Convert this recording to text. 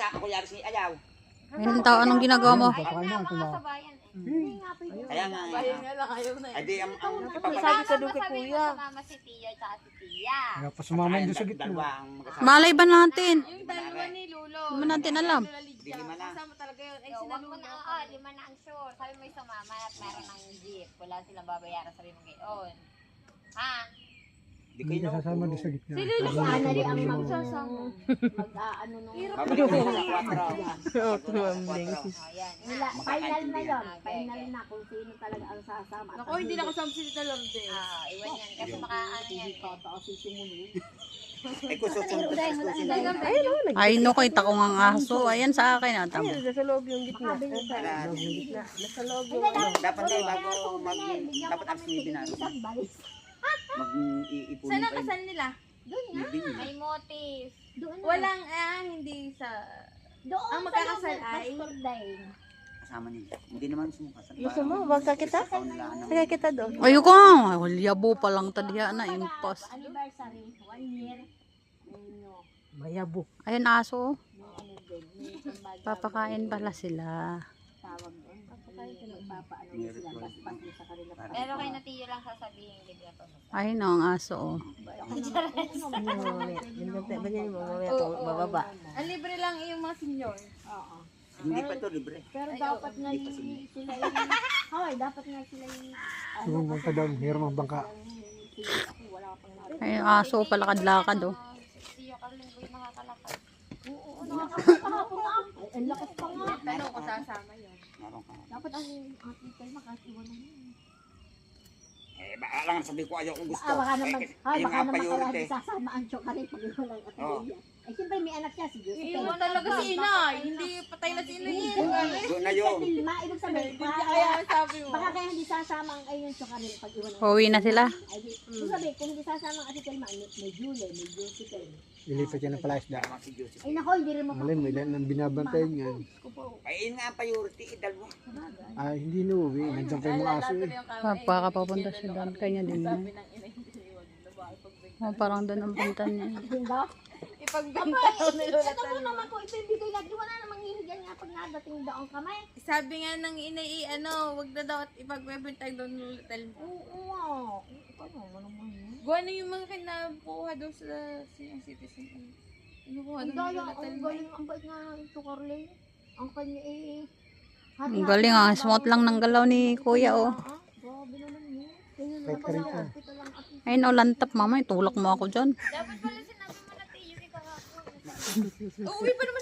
kasama ko yaris ni Ayaw. Ayun tao, anong ginagawa mo? Ayun na, mga kabayan eh. Hindi nga po yun. Kaya nga. Bayan nga lang, ayaw na eh. Adi ang Sabi sa Duque, Sabi mo kuya. sumama si Tia at si Tia. Kaya pa sumama yun doon sa gitna. Dalawa ang magkasama. Malay ba natin? Yung dalawa ni Lulo. Hindi mo natin alam. Di lima na. Kasama talaga yun. Ay, So, sina wag mo Lulo. na, lima na ang sure. Sabi mo yung sumama at meron ng jeep. Wala silang babayaran, sabi mo ngayon. Ha? Di Hindi kayo ka sasama doon sa gitna. Sana rin ang Magsasama. mag-ano nung... Babalik mo sa 4. Ayan. Final na yun. Final na kung sino talaga ang sasama. Naku, hindi nakasama si Tita Lourdes. Iwan yan. Kasi makaano yan. Ay kung susunod. Ay, no, kita ko ng aso. Ayan sa akin. Tama. Nasa loob yung gitna. Nasa loob yung Dapat tayo bago dapat ang sinibi na. Mag-iipunin Saan ang tayo. kasal nila? Doon nga. Ibig. May motif. Doon na. Walang, hindi sa... Doon ang magkakasal ay- Pastor Day. Kasama nila. Hindi naman sumukas. Gusto mo? Basta kita? Kaya kita doon. Ayoko. Yabo pa lang tadya na. Impas. Anniversary. 1 year. Ano, Mayabo. Ayun aso. ano din. May kumbaga, Papakain pala sila. tawag doon. Papaano sila. Paspas mo sa kanila. Pero kay Natiyo lang sasabihin libre pa mo. Ayun ang aso. Oh. Bababa. Ang libre lang yung mga senior. Oo. Hindi pa ito libre. Pero dapat nga sila hoy, dapat nga sila Yung bangka doon, mayroon mga bangka. wala pa nga. Ayun aso palakad-lakad. Oh. Tiyo Carlin ko yung nakakalakad. Oo, nakakahapon nga. Ang lakas pa nga. Tanong ko sasama yun. Meron ka. Dapat ang ating kalma kahit iwan na yun. Baka lang sabi ko ayaw kong gusto. Baka naman, Yung baka nga naman priority. kaya sasama ang chocolate pag iwan lang at Oo. Eh, siyempre may anak siya, si Josephine. Iwan talaga si Inay. Hindi patay na si Inay. Doon na yun. Dilma, ibig sabihin, Hindi baka kaya sabi mo. baka kaya hindi sasama ang ayun chocolate pag iwan ng Uwi na sila. ay di. Ibig sabihin, kung hindi sasama ang ating kalma, may Julie, may Josephine. Ilipat yan ng palayas daan. Tama si Joseph. Ay nako, hindi rin mo Alam mo, ilan ang binabantayan yan. Ay, yun nga ang priority. Idal mo. Ay, hindi na uwi. Nandiyan pa yung mga aso eh. Pagkakapapunta siya doon. Kanya din. Sabi ng Inay, hindi iwan. Babae pagbigay. Oh, parang doon ang punta niya. Hindi. Ipagbenta ko nila Ito mo naman ko ibibigay na. Di wala namang hihigan nga pag nadating doon kamay. Sabi nga ng Inay, wag na daw at ipagbebenta doon ng hotel mo. Oo. Paano mo naman yun? Gawa na yung mga kinakuha daw sa senior citizen. Kinukuha Ang daw daya, ng hotel ang mo. galing, ang bait nga ito, Carly. Ang kanya eh. Ang galing ah. Smooth lang ng galaw ni kuya oh. Grabe naman yun. Tingnan mo Kahit pa ka rin sa ka. hospital ang ating. Ayun oh, lantap mama. Tulak mo ako dyan. Dapat pala sinabi mo na tayo yung kahapon. Uuwi pa naman